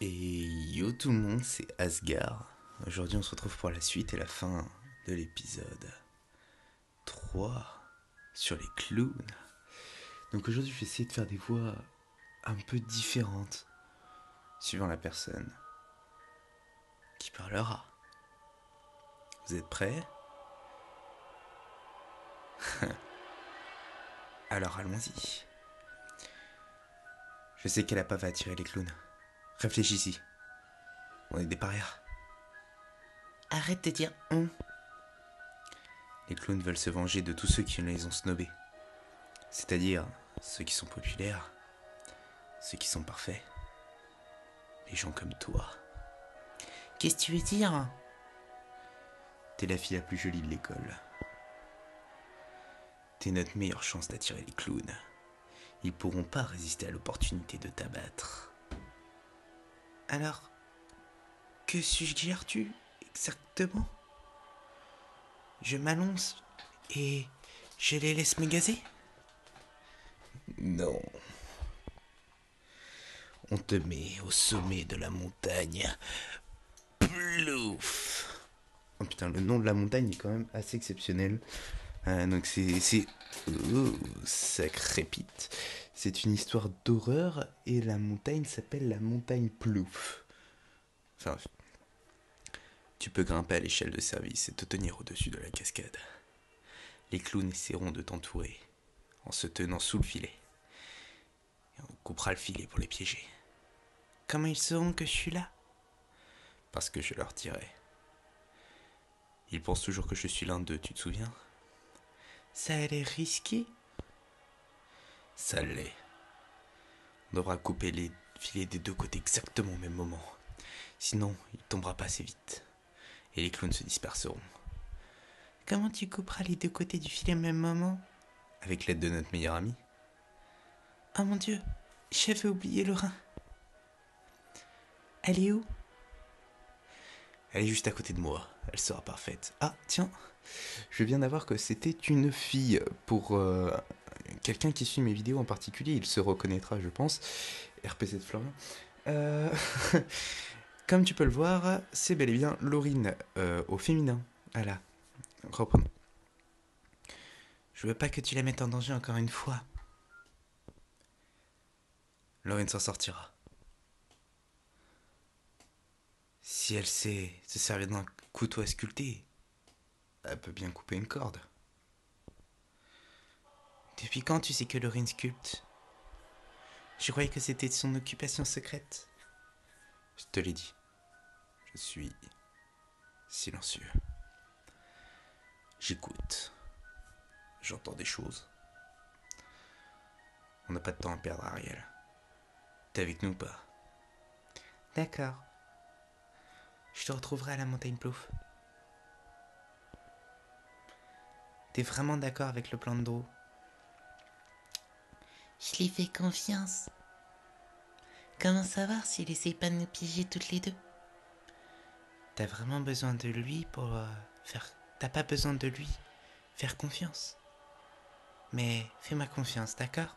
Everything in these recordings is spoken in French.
Et yo tout le monde, c'est Asgard. Aujourd'hui on se retrouve pour la suite et la fin de l'épisode 3 sur les clowns. Donc aujourd'hui je vais essayer de faire des voix un peu différentes suivant la personne qui parlera. Vous êtes prêts? Alors allons-y. Je sais qu'elle a pas va attirer les clowns. Réfléchis-y. On est des parias. Arrête de dire on. Les clowns veulent se venger de tous ceux qui les ont snobés. C'est-à-dire ceux qui sont populaires, ceux qui sont parfaits, les gens comme toi. Qu'est-ce que tu veux dire? T'es la fille la plus jolie de l'école. T'es notre meilleure chance d'attirer les clowns. Ils pourront pas résister à l'opportunité de t'abattre. Alors, que suggères-tu exactement? Je m'annonce et je les laisse me gazer? Non. On te met au sommet de la montagne. Plouf. Oh putain, le nom de la montagne est quand même assez exceptionnel. Donc c'est... Oh, ça crépite. C'est une histoire d'horreur et la montagne s'appelle la montagne Plouf. Enfin, tu peux grimper à l'échelle de service et te tenir au-dessus de la cascade. Les clowns essaieront de t'entourer en se tenant sous le filet. Et on coupera le filet pour les piéger. Comment ils sauront que je suis là? Parce que je leur dirai. Ils pensent toujours que je suis l'un d'eux, tu te souviens? Ça a l'air risqué. Ça l'est. On devra couper les filets des deux côtés exactement au même moment. Sinon, il tombera pas assez vite. Et les clowns se disperseront. Comment tu couperas les deux côtés du filet au même moment? Avec l'aide de notre meilleur ami. Oh mon dieu, j'avais oublié le rein. Elle est où? Elle est juste à côté de moi. Elle sera parfaite. Ah, tiens, je viens d'avoir que c'était une fille. Pour quelqu'un qui suit mes vidéos en particulier, il se reconnaîtra, je pense. RPC de Florian. Euh, Comme tu peux le voir, c'est bel et bien Laurine au féminin. Voilà, reprenons. Je veux pas que tu la mettes en danger encore une fois. Laurine s'en sortira. Si elle sait se servir d'un couteau à sculpter, elle peut bien couper une corde. Depuis quand tu sais que Laurine sculpte? Je croyais que c'était son occupation secrète. Je te l'ai dit. Je suis silencieux. J'écoute. J'entends des choses. On n'a pas de temps à perdre, Ariel. T'es avec nous ou pas? D'accord. Je te retrouverai à la montagne Plouf. T'es vraiment d'accord avec le plan de Drew? Je lui fais confiance. Comment savoir s'il essaye pas de nous piéger toutes les deux? T'as vraiment besoin de lui pour faire... T'as pas besoin de lui faire confiance. Mais fais-moi confiance, d'accord?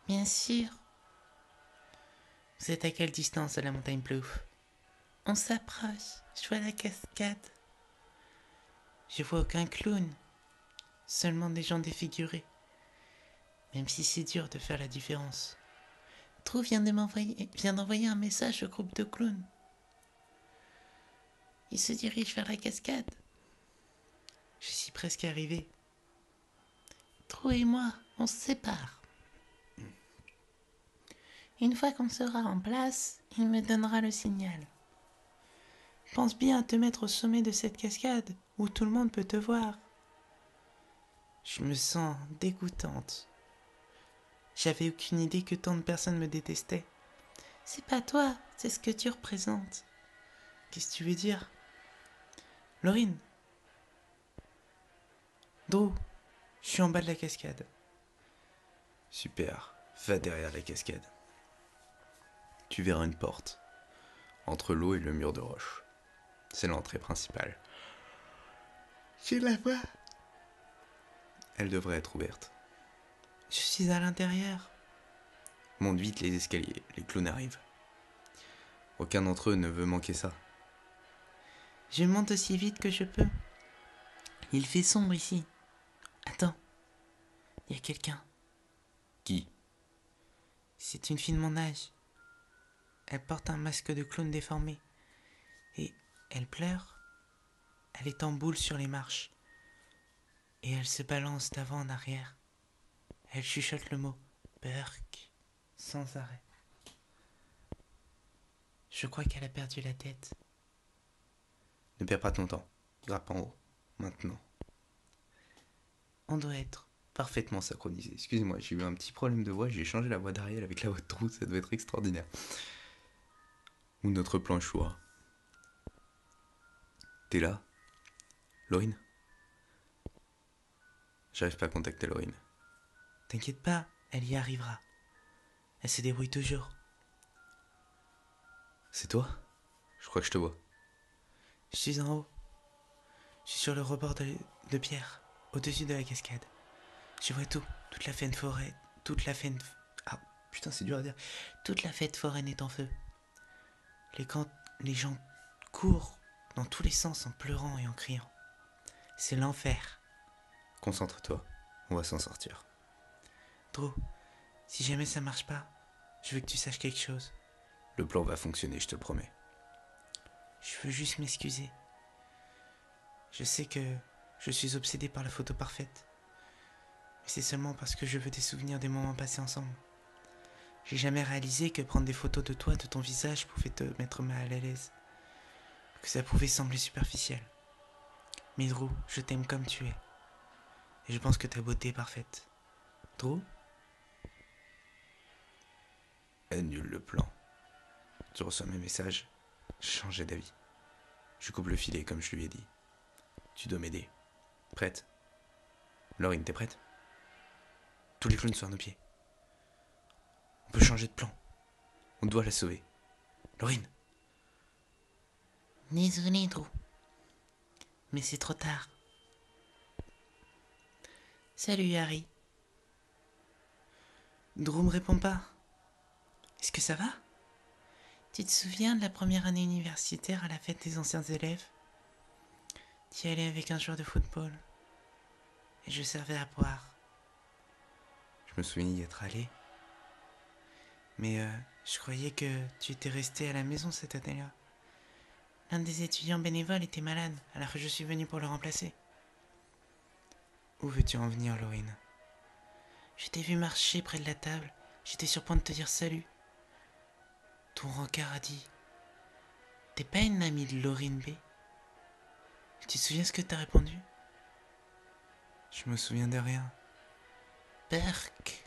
Bien sûr. Vous êtes à quelle distance de la montagne Plouf? On s'approche. Je vois la cascade. Je vois aucun clown. Seulement des gens défigurés. Même si c'est dur de faire la différence. Trou vient d'envoyer un message au groupe de clowns. Il se dirige vers la cascade. Je suis presque arrivé. Trou et moi, on se sépare. Une fois qu'on sera en place, il me donnera le signal. Pense bien à te mettre au sommet de cette cascade où tout le monde peut te voir. Je me sens dégoûtante. J'avais aucune idée que tant de personnes me détestaient. C'est pas toi, c'est ce que tu représentes. Qu'est-ce que tu veux dire? Laurine. Drew, je suis en bas de la cascade. Super, va derrière la cascade. Tu verras une porte, entre l'eau et le mur de roche. C'est l'entrée principale. Je la vois. Elle devrait être ouverte. Je suis à l'intérieur. Monte vite les escaliers, les clowns arrivent. Aucun d'entre eux ne veut manquer ça. Je monte aussi vite que je peux. Il fait sombre ici. Attends, il y a quelqu'un. Qui? C'est une fille de mon âge. Elle porte un masque de clown déformé. Et elle pleure. Elle est en boule sur les marches. Et elle se balance d'avant en arrière. Elle chuchote le mot Burk sans arrêt. Je crois qu'elle a perdu la tête. Ne perds pas ton temps. Grimpe en haut. Maintenant. On doit être Parfaitement synchronisé. Excusez-moi, j'ai eu un petit problème de voix. J'ai changé la voix d'Ariel avec la voix de Trou. Ça doit être extraordinaire. Ou notre plan choix. T'es là? Laurine? J'arrive pas à contacter Laurine. T'inquiète pas, elle y arrivera. Elle se débrouille toujours. C'est toi? Je crois que je te vois. Je suis en haut. Je suis sur le rebord de pierre, au-dessus de la cascade. Je vois tout, toute la fête forêt, Ah, Putain, c'est dur à dire. toute la fête foraine est en feu. Les gens courent dans tous les sens en pleurant et en criant. C'est l'enfer. Concentre-toi. On va s'en sortir. Drew, si jamais ça marche pas, je veux que tu saches quelque chose. Le plan va fonctionner, je te le promets. Je veux juste m'excuser. Je sais que je suis obsédé par la photo parfaite. Mais c'est seulement parce que je veux des souvenirs des moments passés ensemble. J'ai jamais réalisé que prendre des photos de toi, de ton visage, pouvait te mettre mal à l'aise. Que ça pouvait sembler superficiel. Mais Drew, je t'aime comme tu es. Et je pense que ta beauté est parfaite. Drew? Annule le plan. Tu reçois mes messages. Changer d'avis. Je coupe le filet comme je lui ai dit. Tu dois m'aider. Prête? Laurine, t'es prête? Tous les clowns sont à nos pieds. On peut changer de plan. On doit la sauver. Laurine! Désolé, Drew. Mais c'est trop tard. Salut, Harry. Drew me répond pas. Est-ce que ça va? Tu te souviens de la première année universitaire à la fête des anciens élèves? Tu y allais avec un joueur de football. Et je servais à boire. Je me souviens y être allé. Mais je croyais que tu étais resté à la maison cette année-là. L'un des étudiants bénévoles était malade, alors que je suis venu pour le remplacer. Où veux-tu en venir, Laurine? Je t'ai vu marcher près de la table. J'étais sur le point de te dire salut. Ton rencard a dit: T'es pas une amie de Laurine B? Tu te souviens ce que t'as répondu? Je me souviens de rien. Burk.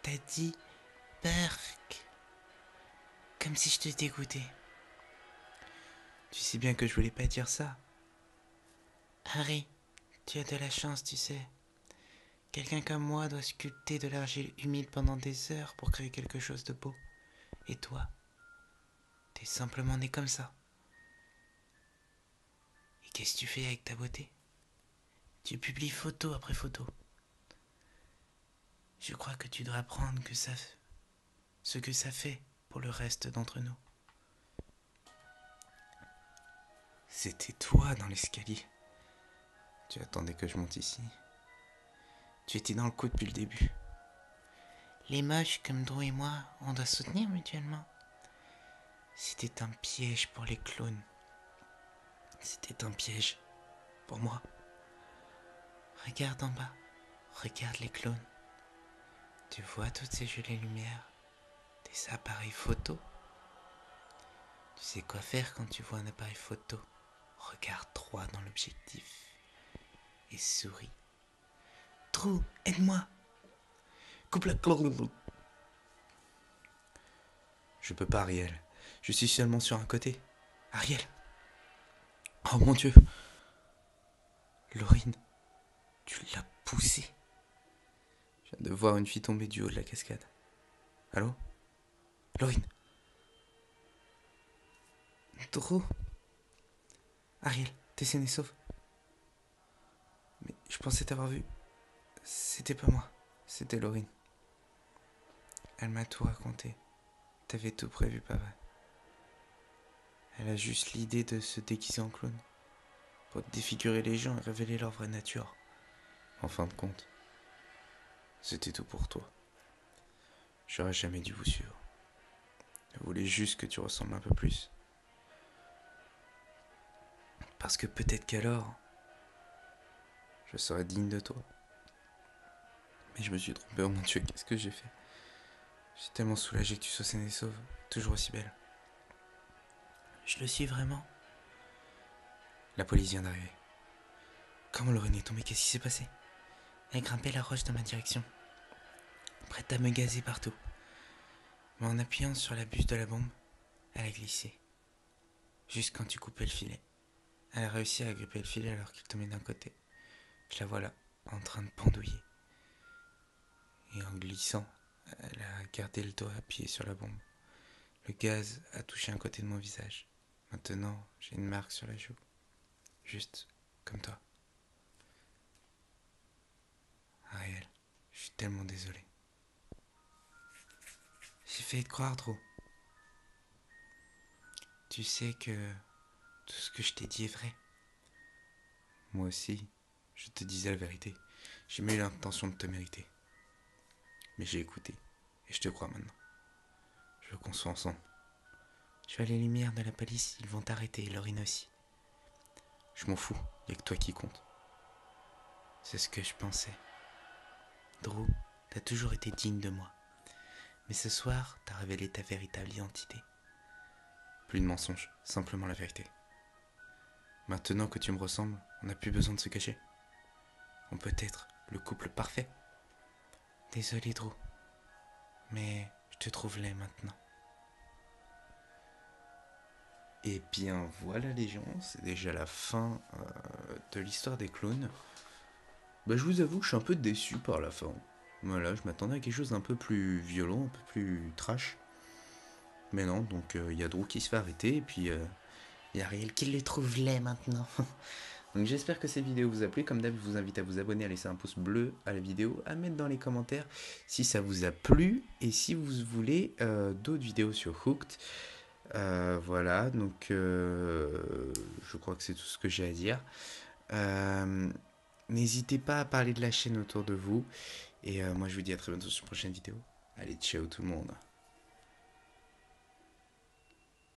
T'as dit Burk. Comme si je te dégoûtais. Tu sais bien que je voulais pas dire ça. Harry, tu as de la chance, tu sais. Quelqu'un comme moi doit sculpter de l'argile humide pendant des heures pour créer quelque chose de beau. Et toi, t'es simplement né comme ça. Et qu'est-ce que tu fais avec ta beauté? Tu publies photo après photo. Je crois que tu dois apprendre ce que ça fait pour le reste d'entre nous. C'était toi dans l'escalier. Tu attendais que je monte ici. Tu étais dans le coup depuis le début. Les moches comme Drew et moi, on doit soutenir mutuellement. C'était un piège pour les clowns. C'était un piège. Pour moi. Regarde en bas. Regarde les clowns. Tu vois toutes ces jolies lumières, des appareils photo. Tu sais quoi faire quand tu vois un appareil photo? Regarde droit dans l'objectif et souris. Drew, aide-moi. Coupe la... Je peux pas, Ariel. Je suis seulement sur un côté. Ariel. Oh mon Dieu. Laurine. Tu l'as poussée. Je viens de voir une fille tomber du haut de la cascade. Allô? Laurine. Drew. Ariel, t'es saine et sauve. Mais je pensais t'avoir vu. C'était pas moi. C'était Laurine. Elle m'a tout raconté. T'avais tout prévu, pas vrai? Elle a juste l'idée de se déguiser en clown pour défigurer les gens et révéler leur vraie nature. En fin de compte, c'était tout pour toi. J'aurais jamais dû vous suivre. Je voulais juste que tu ressembles un peu plus. Parce que peut-être qu'alors, je serais digne de toi. Mais je me suis trompé, oh mon Dieu, qu'est-ce que j'ai fait? Je suis tellement soulagé que tu sois saine et sauve, toujours aussi belle. Je le suis vraiment. La police vient d'arriver. Comment Lorraine est tombée? Qu'est-ce qui s'est passé? Elle grimpait la roche dans ma direction, prête à me gazer partout. Mais en appuyant sur la bûche de la bombe, elle a glissé. Juste quand tu coupais le filet. Elle a réussi à agripper le filet alors qu'il tombait d'un côté. Je la vois là, en train de pendouiller. Et en glissant, elle a gardé le doigt appuyé sur la bombe. Le gaz a touché un côté de mon visage. Maintenant, j'ai une marque sur la joue. Juste comme toi. Ariel, je suis tellement désolé. J'ai failli te croire trop. Tu sais que tout ce que je t'ai dit est vrai. Moi aussi, je te disais la vérité. J'ai même eu l'intention de te mériter. Mais j'ai écouté. Et je te crois maintenant. Je veux qu'on soit ensemble. Tu as les lumières de la police, ils vont t'arrêter, et Laurine aussi. Je m'en fous, y'a que toi qui compte. C'est ce que je pensais. Drew, t'as toujours été digne de moi. Mais ce soir, t'as révélé ta véritable identité. Plus de mensonges, simplement la vérité. Maintenant que tu me ressembles, on n'a plus besoin de se cacher. On peut être le couple parfait. Désolé Drew, mais je te trouve laid maintenant. Et bien voilà les gens, c'est déjà la fin de l'histoire des clowns. Bah je vous avoue que je suis un peu déçu par la fin. Voilà, je m'attendais à quelque chose d'un peu plus violent, un peu plus trash. Mais non, donc il y a Drew qui se fait arrêter et puis il y a Ariel qui les trouve laid maintenant. Donc j'espère que cette vidéo vous a plu. Comme d'hab, je vous invite à vous abonner, à laisser un pouce bleu à la vidéo, à mettre dans les commentaires si ça vous a plu et si vous voulez d'autres vidéos sur Hooked. Voilà, donc je crois que c'est tout ce que j'ai à dire. N'hésitez pas à parler de la chaîne autour de vous. Et moi je vous dis à très bientôt sur une prochaine vidéo. Allez, ciao tout le monde.